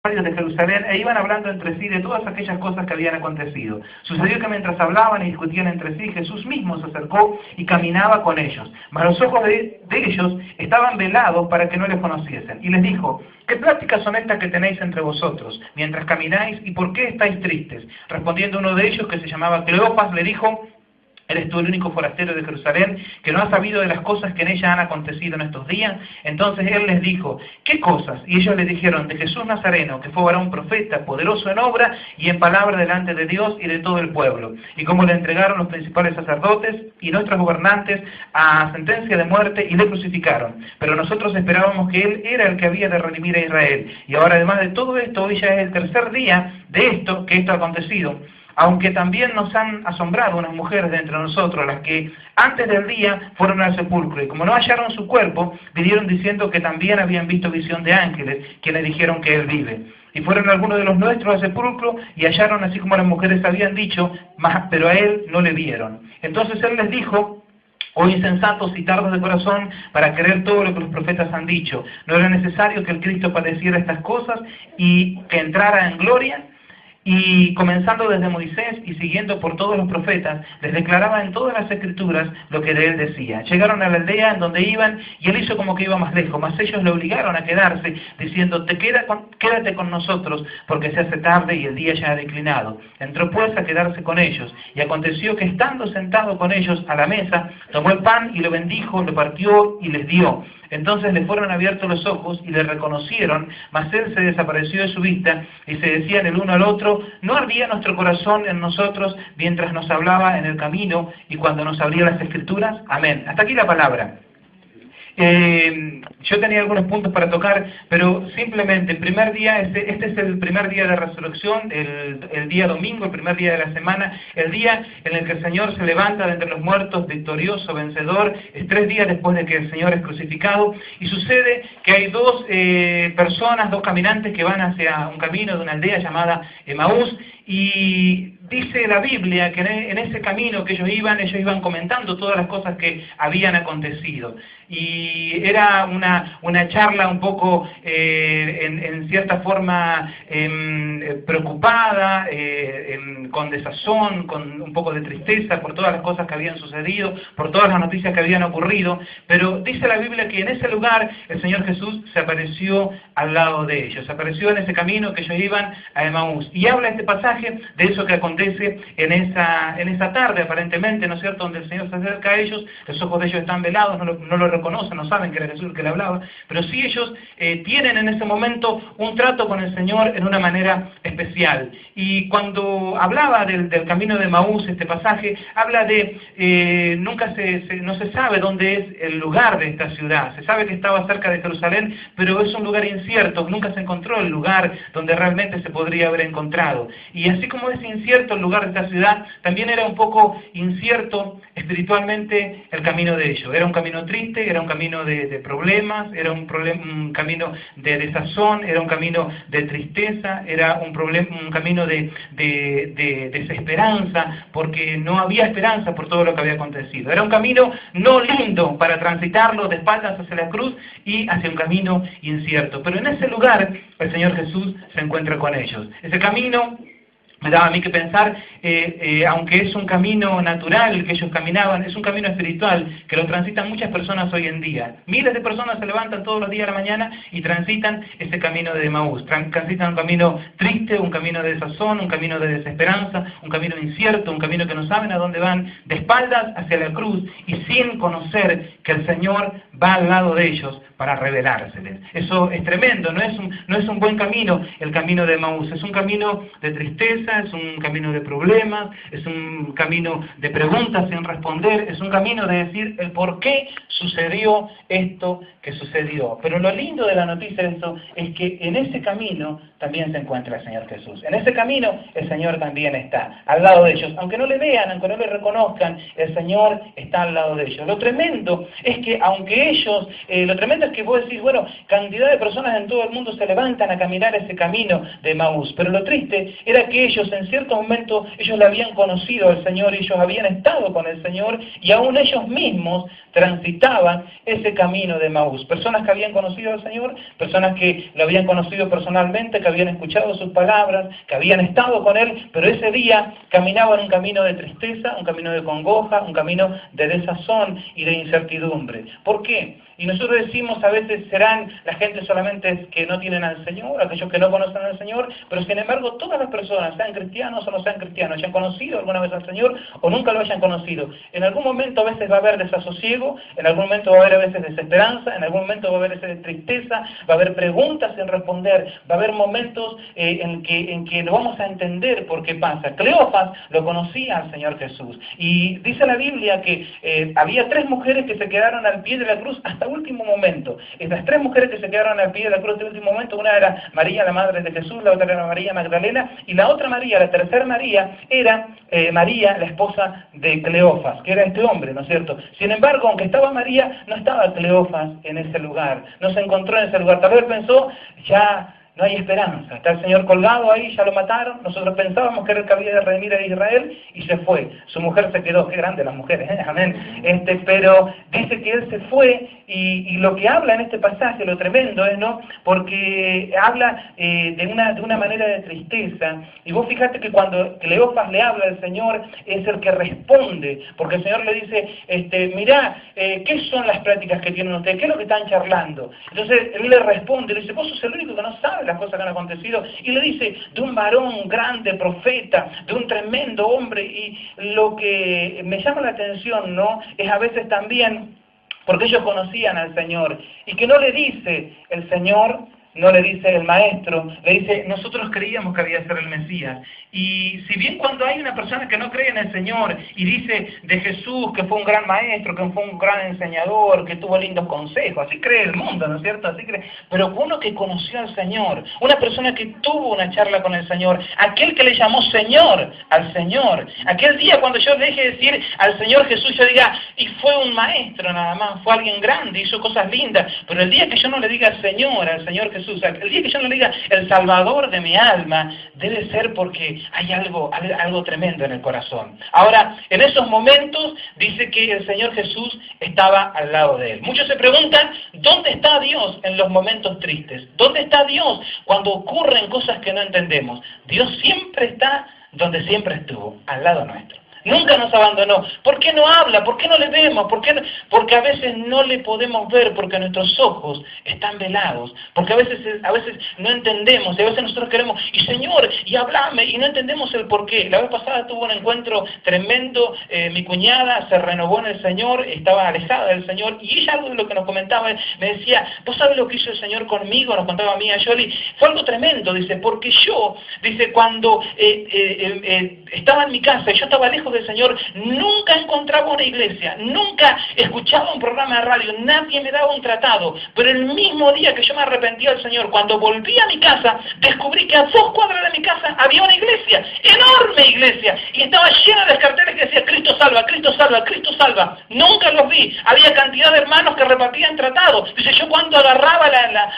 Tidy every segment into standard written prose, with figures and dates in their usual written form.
de Jerusalén e iban hablando entre sí de todas aquellas cosas que habían acontecido. Sucedió que mientras hablaban y discutían entre sí, Jesús mismo se acercó y caminaba con ellos. Mas los ojos de ellos estaban velados para que no les conociesen. Y les dijo: ¿qué pláticas son estas que tenéis entre vosotros mientras camináis, y por qué estáis tristes? Respondiendo uno de ellos, que se llamaba Cleopas, le dijo: ¿eres tú el único forastero de Jerusalén que no ha sabido de las cosas que en ella han acontecido en estos días? Entonces él les dijo: ¿qué cosas? Y ellos le dijeron: de Jesús Nazareno, que fue varón profeta, poderoso en obra y en palabra delante de Dios y de todo el pueblo. Y cómo le entregaron los principales sacerdotes y nuestros gobernantes a sentencia de muerte y le crucificaron. Pero nosotros esperábamos que él era el que había de redimir a Israel. Y ahora, además de todo esto, hoy ya es el tercer día de esto ha acontecido. Aunque también nos han asombrado unas mujeres de entre nosotros, las que antes del día fueron al sepulcro, y como no hallaron su cuerpo, vinieron diciendo que también habían visto visión de ángeles, quienes dijeron que él vive. Y fueron algunos de los nuestros al sepulcro, y hallaron así como las mujeres habían dicho, pero a él no le vieron. Entonces él les dijo: oh insensatos y tardos de corazón, para creer todo lo que los profetas han dicho. ¿No era necesario que el Cristo padeciera estas cosas y que entrara en gloria? Y comenzando desde Moisés y siguiendo por todos los profetas, les declaraba en todas las escrituras lo que de él decía. Llegaron a la aldea en donde iban, y él hizo como que iba más lejos, mas ellos le obligaron a quedarse, diciendo: quédate con nosotros, porque se hace tarde y el día ya ha declinado. Entró pues a quedarse con ellos, y aconteció que estando sentado con ellos a la mesa, tomó el pan y lo bendijo, lo partió y les dio. Entonces le fueron abiertos los ojos y le reconocieron, mas él se desapareció de su vista, y se decían el uno al otro: ¿no ardía nuestro corazón en nosotros mientras nos hablaba en el camino y cuando nos abría las Escrituras? Amén. Hasta aquí la palabra. Yo tenía algunos puntos para tocar, pero simplemente el primer día, este es el primer día de resurrección, el día domingo, el primer día de la semana, el día en el que el Señor se levanta de entre los muertos, victorioso, vencedor. Es 3 días después de que el Señor es crucificado, y sucede que hay dos personas, dos caminantes que van hacia un camino de una aldea llamada Emaús, y dice la Biblia que en ese camino que ellos iban comentando todas las cosas que habían acontecido. Y era una charla un poco, en cierta forma, preocupada, con desazón, con un poco de tristeza por todas las cosas que habían sucedido, por todas las noticias que habían ocurrido. Pero dice la Biblia que en ese lugar el Señor Jesús se apareció al lado de ellos, se apareció en ese camino que ellos iban a Emaús. Y habla este pasaje de eso que acontece en esa tarde, aparentemente, ¿no es cierto?, donde el Señor se acerca a ellos, los ojos de ellos están velados, no lo reconocen, no saben que era Jesús el que le hablaba, pero sí ellos tienen en ese momento un trato con el Señor en una manera especial. Y cuando hablaba del camino de Emaús, este pasaje, habla de, no se sabe dónde es el lugar de esta ciudad. Se sabe que estaba cerca de Jerusalén, pero es un lugar incierto, nunca se encontró el lugar donde realmente se podría haber encontrado. Y así como es incierto el lugar de esta ciudad, también era un poco incierto espiritualmente el camino de ellos. Era un camino triste, era un camino de problemas, era un camino de desazón, era un camino de tristeza, era un camino de desesperanza, porque no había esperanza por todo lo que había acontecido. Era un camino no lindo para transitarlo de espaldas hacia la cruz y hacia un camino incierto. Pero en ese lugar el Señor Jesús se encuentra con ellos. Ese camino me daba a mí que pensar, aunque es un camino natural que ellos caminaban, es un camino espiritual que lo transitan muchas personas hoy en día. Miles de personas se levantan todos los días a la mañana y transitan ese camino de Emaús. Transitan un camino triste, un camino de desazón, un camino de desesperanza, un camino incierto, un camino que no saben a dónde van, de espaldas hacia la cruz y sin conocer que el Señor va al lado de ellos para revelárseles. Eso es tremendo, no es un buen camino el camino de Emaús, es un camino de tristeza, es un camino de problemas, es un camino de preguntas sin responder, es un camino de decir el por qué sucedió esto que sucedió. Pero lo lindo de la noticia de esto es que en ese camino también se encuentra el Señor Jesús. En ese camino el Señor también está al lado de ellos. Aunque no le vean, aunque no le reconozcan, el Señor está al lado de ellos. Lo tremendo es que aunque ellos, lo tremendo es que vos decís, bueno, cantidad de personas en todo el mundo se levantan a caminar ese camino de Emaús. Pero lo triste era que ellos en cierto momento, ellos le habían conocido al Señor, ellos habían estado con el Señor y aún ellos mismos transitaban ese camino de Emaús. Jesús. Personas que habían conocido al Señor, personas que lo habían conocido personalmente, que habían escuchado sus palabras, que habían estado con Él, pero ese día caminaban un camino de tristeza, un camino de congoja, un camino de desazón y de incertidumbre. ¿Por qué? Y nosotros decimos a veces serán la gente solamente que no tienen al Señor, aquellos que no conocen al Señor, pero sin embargo todas las personas, sean cristianos o no sean cristianos, hayan conocido alguna vez al Señor o nunca lo hayan conocido, en algún momento a veces va a haber desasosiego, en algún momento va a haber a veces desesperanza, en algún momento va a haber veces tristeza, va a haber preguntas sin responder, va a haber momentos en que no vamos a entender por qué pasa. Cleofas lo conocía al Señor Jesús y dice la Biblia que había 3 mujeres que se quedaron al pie de la cruz hasta último momento. Estas 3 mujeres que se quedaron al pie de la cruz hasta el último momento, una era María, la madre de Jesús, la otra era María Magdalena, y la otra María, la tercera María, era María, la esposa de Cleofas, que era este hombre, ¿no es cierto? Sin embargo, aunque estaba María, no estaba Cleofas en ese lugar, no se encontró en ese lugar. Tal vez pensó, ya no hay esperanza, está el Señor colgado ahí, ya lo mataron, nosotros pensábamos que era el que había de redimir a Israel y se fue. Su mujer se quedó, qué grande las mujeres, amén. Pero dice que él se fue y lo que habla en este pasaje, lo tremendo es, ¿no? Porque habla de una manera de tristeza. Y vos fíjate que cuando Cleofas le habla al Señor, es el que responde, porque el Señor le dice, mirá, ¿qué son las prácticas que tienen ustedes? ¿Qué es lo que están charlando? Entonces él le responde, le dice, vos sos el único que no sabe las cosas que han acontecido, y le dice de un varón grande, profeta, de un tremendo hombre. Y lo que me llama la atención, ¿no?, es a veces también porque ellos conocían al Señor, y que no le dice el Señor, no le dice el Maestro, le dice, nosotros creíamos que había de ser el Mesías. Y si bien cuando hay una persona que no cree en el Señor y dice de Jesús que fue un gran maestro, que fue un gran enseñador, que tuvo lindos consejos, así cree el mundo, ¿no es cierto? Así cree. Pero uno que conoció al Señor, una persona que tuvo una charla con el Señor, aquel que le llamó Señor al Señor, aquel día cuando yo deje de decir al Señor Jesús, yo diga, y fue un maestro nada más, fue alguien grande, hizo cosas lindas, pero el día que yo no le diga Señor al Señor Jesús, el día que yo no le diga el Salvador de mi alma, debe ser porque hay algo tremendo en el corazón. Ahora, en esos momentos dice que el Señor Jesús estaba al lado de él. Muchos se preguntan, ¿dónde está Dios en los momentos tristes? ¿Dónde está Dios cuando ocurren cosas que no entendemos? Dios siempre está donde siempre estuvo, al lado nuestro. Nunca nos abandonó. ¿Por qué no habla? ¿Por qué no le vemos? Porque a veces no le podemos ver porque nuestros ojos están velados. Porque a veces no entendemos y a veces nosotros queremos, y Señor, y hablame, y no entendemos el por qué. La vez pasada tuvo un encuentro tremendo, mi cuñada se renovó en el Señor, estaba alejada del Señor, y ella algo de lo que nos comentaba, me decía, ¿vos sabés lo que hizo el Señor conmigo? Nos contaba a mí, a Yoli, fue algo tremendo, dice, porque yo, dice, cuando estaba en mi casa y yo estaba lejos del Señor, nunca encontraba una iglesia, nunca escuchaba un programa de radio, nadie me daba un tratado, pero el mismo día que yo me arrepentí al Señor, cuando volví a mi casa, descubrí que a 2 cuadras de mi casa había una iglesia, enorme iglesia, y estaba llena de carteles que decía Cristo salva, Cristo salva, Cristo salva. Nunca los vi, había cantidad de hermanos que repartían tratados. Dice, yo cuando agarraba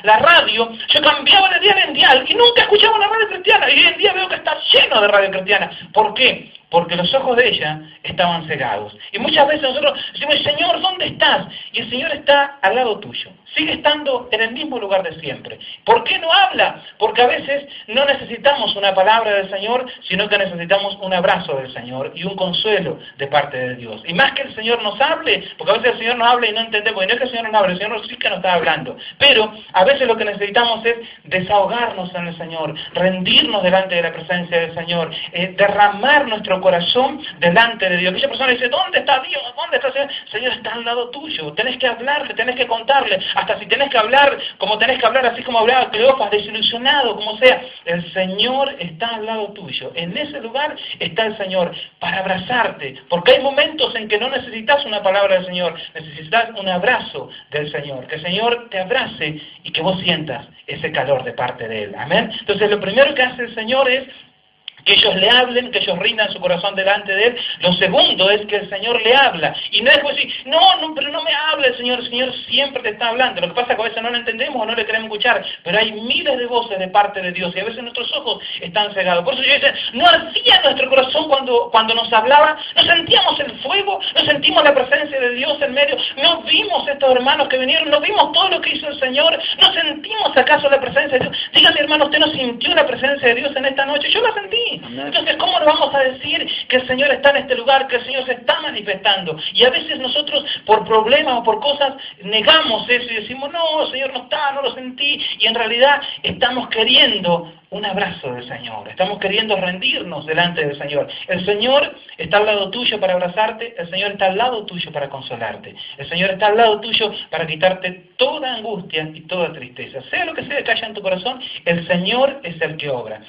la radio, yo cambiaba de dial en dial y nunca escuchaba una radio cristiana, y hoy en día veo que está lleno de radio cristiana. ¿Por qué? Porque los ojos de ella estaban cegados. Y muchas veces nosotros decimos, Señor, ¿dónde estás? Y el Señor está al lado tuyo. Sigue estando en el mismo lugar de siempre. ¿Por qué no habla? Porque a veces no necesitamos una palabra del Señor, sino que necesitamos un abrazo del Señor y un consuelo de parte de Dios. Y más que el Señor nos hable, porque a veces el Señor nos habla y no entendemos, y no es que el Señor nos hable, el Señor sí que nos está hablando. Pero a veces lo que necesitamos es desahogarnos en el Señor, rendirnos delante de la presencia del Señor, derramar nuestro corazón delante de Dios. Aquella persona dice, ¿dónde está Dios? ¿Dónde está el Señor? El Señor está al lado tuyo. Tenés que hablarle, tenés que contarle. Hasta si tenés que hablar, como tenés que hablar, así como hablaba Cleofas, desilusionado, como sea. El Señor está al lado tuyo. En ese lugar está el Señor para abrazarte. Porque hay momentos en que no necesitas una palabra del Señor. Necesitas un abrazo del Señor. Que el Señor te abrace y que vos sientas ese calor de parte de Él. Amén. Entonces lo primero que hace el Señor es que ellos le hablen, que ellos rindan su corazón delante de Él. Lo segundo es que el Señor le habla. Y no es decir, no, pero no me habla el Señor siempre te está hablando. Lo que pasa es que a veces no lo entendemos o no le queremos escuchar, pero hay miles de voces de parte de Dios y a veces nuestros ojos están cegados. Por eso yo decía, no ardía nuestro corazón cuando nos hablaba, no sentíamos el fuego, no sentimos la presencia de Dios en medio, no vimos estos hermanos que vinieron, no vimos todo lo que hizo el Señor, no sentimos acaso la presencia de Dios. Dígame, hermano, ¿usted no sintió la presencia de Dios en esta noche? Yo la sentí. Entonces, ¿cómo le vamos a decir que el Señor está en este lugar, que el Señor se está manifestando? Y a veces nosotros, por problemas o por cosas, negamos eso y decimos, no, el Señor no está, no lo sentí, y en realidad estamos queriendo un abrazo del Señor, estamos queriendo rendirnos delante del Señor. El Señor está al lado tuyo para abrazarte, el Señor está al lado tuyo para consolarte, el Señor está al lado tuyo para quitarte toda angustia y toda tristeza. Sea lo que sea que haya en tu corazón, el Señor es el que obra.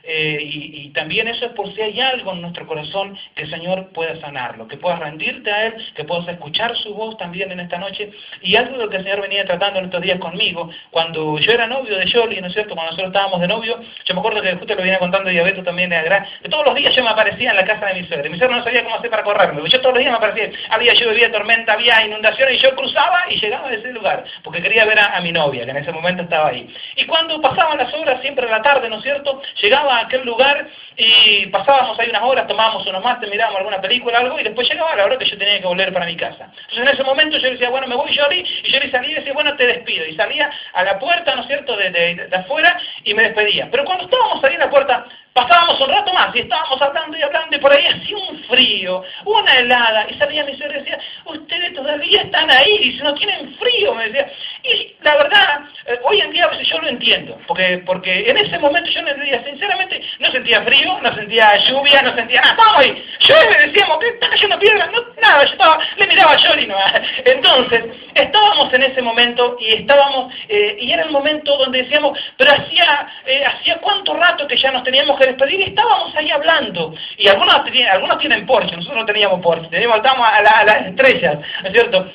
Y también eso es por si hay algo en nuestro corazón que el Señor pueda sanarlo, que puedas rendirte a Él, que puedas escuchar su voz también en esta noche. Y algo de lo que el Señor venía tratando en estos días conmigo, cuando yo era novio de Yoli, ¿no es cierto?, cuando nosotros estábamos de novio, yo me acuerdo que justo lo venía contando y a Beto también de Agra, que todos los días yo me aparecía en la casa de mi suegra no sabía cómo hacer para correrme, yo todos los días me aparecía, había lluvia, tormenta, había inundaciones, y yo cruzaba y llegaba a ese lugar, porque quería ver a mi novia, que en ese momento estaba ahí. Y cuando pasaban las horas, siempre a la tarde, ¿no es cierto?, llegaba a aquel lugar y pasábamos ahí unas horas, tomábamos unos mates, mirábamos alguna película, algo, y después llegaba la hora que yo tenía que volver para mi casa. Entonces en ese momento yo decía, bueno, me voy Yoli, y Yoli salía y decía, bueno, te despido, y salía a la puerta, ¿no es cierto?, de afuera, y me despedía. Pero cuando estábamos ahí en la puerta, pasábamos un rato más y estábamos hablando y por ahí hacía un frío, una helada, y salía mi suegra y decía, ustedes todavía están ahí, y si no tienen frío, me decía. Y la verdad, hoy en día a veces yo lo entiendo, porque en ese momento yo no entendía, sinceramente, no sentía frío, no sentía lluvia, no sentía nada, estábamos ahí, yo le decíamos, ¿qué está cayendo piedra? No, nada, yo le miraba a Yoli, no. Entonces, estábamos en ese momento y y era el momento donde decíamos, pero hacía cuánto rato que ya nos teníamos que despedir y estábamos ahí hablando. Y algunos tienen Porsche, nosotros no teníamos Porsche, estábamos a las estrellas, ¿no es cierto?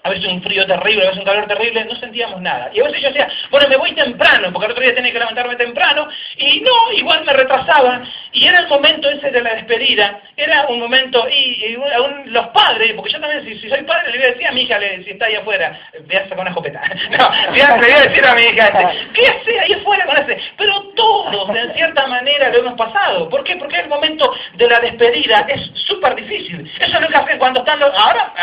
A veces un frío terrible, a veces un calor terrible, no sentíamos nada. Y a veces yo decía, bueno, me voy temprano, porque el otro día tenía que levantarme temprano, y no, igual me retrasaba, y era el momento ese de la despedida, era un momento, y aún los padres, porque yo también, si soy padre, le voy a decir a mi hija, si está ahí afuera, voy a sacar una escopeta, no, le voy a decir a mi hija, ¿qué hace ahí afuera con ese? Pero todos, de cierta manera, lo hemos pasado. ¿Por qué? Porque el momento de la despedida es súper difícil. Eso es lo que hace cuando están ahora,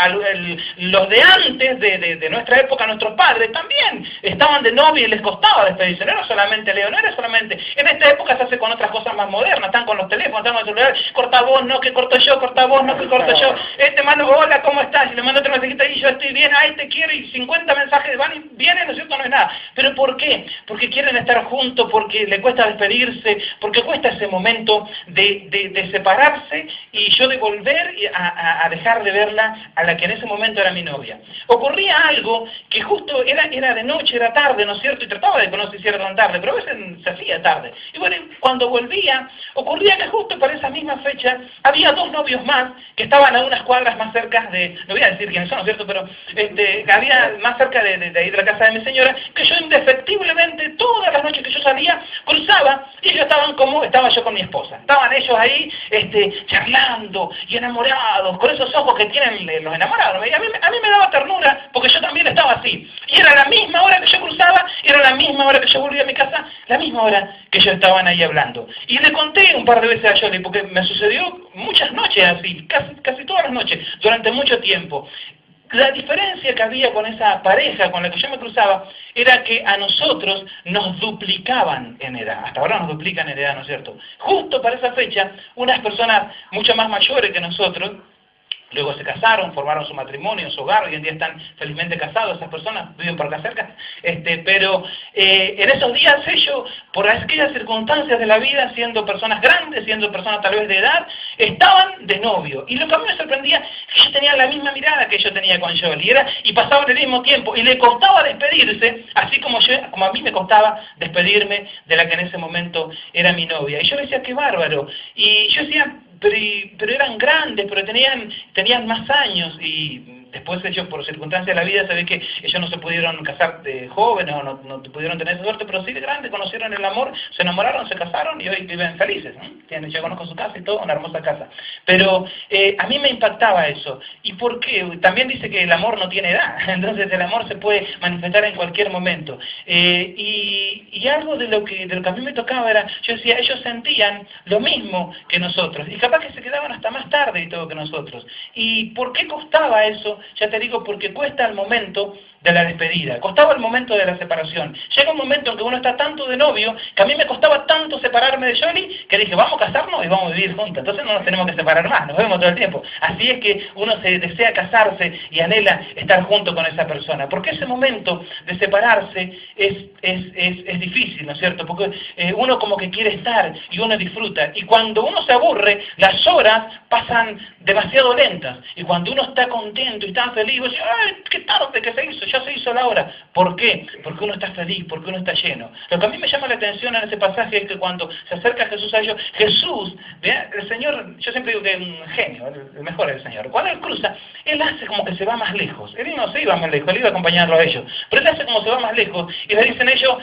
los de antes, de nuestra época, nuestros padres también estaban de novio y les costaba despedirse, no era solamente Leo, no era solamente, en esta época se hace con otras cosas más modernas, están con los teléfonos, están con el celular, corta vos, no, que corto yo, corta vos, no, que corto yo, mando, hola, ¿cómo estás? Y le mando otro mensajito y yo estoy bien, ay, te quiero, y 50 mensajes van y vienen, ¿no es cierto? No es nada. ¿Pero por qué? Porque quieren estar juntos, porque le cuesta despedirse, porque cuesta ese momento de separarse y yo de volver a dejar de verla a la que en ese momento era mi novia. Ocurría algo que justo era de noche, era tarde, ¿no es cierto? Y trataba de que no se hiciera tan tarde, pero a veces se hacía tarde. Y bueno, cuando volvía, ocurría que justo para esa misma fecha había dos novios más que estaban a unas cuadras más cerca no voy a decir quiénes son, ¿no es cierto? Pero había más cerca de ahí de la casa de mi señora, que yo indefectiblemente todas las noches que yo salía, cruzaba, y ellos estaban como estaba yo con mi esposa. Estaban ellos ahí charlando y enamorados, con esos ojos que tienen los enamorados. Y a mí me daba ternura, porque yo también estaba así. Y era la misma hora que yo cruzaba, era la misma hora que yo volvía a mi casa, la misma hora que ellos estaban ahí hablando. Y le conté un par de veces a Yoli, porque me sucedió muchas noches así, casi todas las noches, durante mucho tiempo. La diferencia que había con esa pareja con la que yo me cruzaba era que a nosotros nos duplicaban en edad. Hasta ahora nos duplican en edad, ¿no es cierto? Justo para esa fecha, unas personas mucho más mayores que nosotros, luego se casaron, formaron su matrimonio, su hogar, hoy en día están felizmente casados, esas personas viven por acá cerca, pero en esos días ellos, por aquellas circunstancias de la vida, siendo personas grandes, siendo personas tal vez de edad, estaban de novio. Y lo que a mí me sorprendía es que ellos tenían la misma mirada que yo tenía con Yoli, y pasaban el mismo tiempo, y le costaba despedirse, así como a mí me costaba despedirme de la que en ese momento era mi novia. Y yo decía, qué bárbaro. Y yo decía, pero eran grandes, pero tenían más años, y después ellos por circunstancias de la vida se ve que ellos no se pudieron casar de jóvenes o no pudieron tener esa suerte, pero sí de grande conocieron el amor, se enamoraron, se casaron y hoy viven felices, ¿no? Yo conozco su casa y todo, una hermosa casa. Pero a mí me impactaba eso. ¿Y por qué? También dice que el amor no tiene edad, entonces el amor se puede manifestar en cualquier momento. Y algo de lo que a mí me tocaba era, yo decía, ellos sentían lo mismo que nosotros, y capaz que se quedaban hasta más tarde y todo que nosotros. ¿Y por qué costaba eso? Ya te digo, porque cuesta el momento de la despedida, costaba el momento de la separación. Llega un momento en que uno está tanto de novio, que a mí me costaba tanto separarme de Jolie, que dije, vamos a casarnos y vamos a vivir juntos, entonces no nos tenemos que separar más, nos vemos todo el tiempo. Así es que uno se desea casarse y anhela estar junto con esa persona, porque ese momento de separarse es difícil, ¿no es cierto? Porque uno como que quiere estar y uno disfruta, y cuando uno se aburre, las horas pasan demasiado lentas, y cuando uno está contento y está feliz, dice, ¡ay, qué tarde que se hizo! Ya se hizo la hora. ¿Por qué? Porque uno está feliz, porque uno está lleno. Lo que a mí me llama la atención en ese pasaje es que cuando se acerca Jesús a ellos, Jesús, ¿ve? El Señor, yo siempre digo que es un genio, el mejor es el Señor. Cuando Él cruza, Él hace como que se va más lejos. Él no se iba más lejos, Él iba a acompañarlo a ellos. Pero Él hace como se va más lejos y le dicen ellos,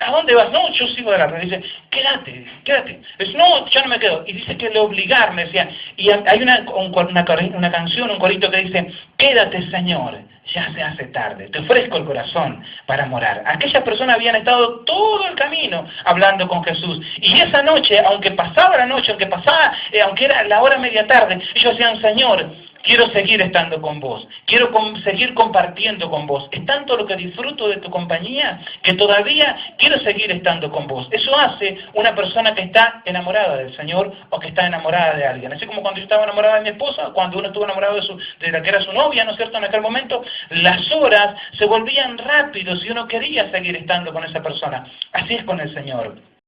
¿a dónde vas? No, yo sigo de largo. Dice, quédate. Dice, no, yo no me quedo. Y dice que le obligaron, decía. Y hay una canción, un corito que dice, quédate, Señor, ya se hace tarde, te ofrezco el corazón para morar. Aquellas personas habían estado todo el camino hablando con Jesús. Y esa noche, aunque pasaba la noche, aunque era la hora media tarde, ellos decían, Señor, quiero seguir estando con vos, quiero seguir compartiendo con vos. Es tanto lo que disfruto de tu compañía que todavía quiero seguir estando con vos. Eso hace una persona que está enamorada del Señor o que está enamorada de alguien. Así como cuando yo estaba enamorada de mi esposa, cuando uno estuvo enamorado de la que era su novia, ¿no es cierto? En aquel momento, las horas se volvían rápidos y uno quería seguir estando con esa persona. Así es con el Señor.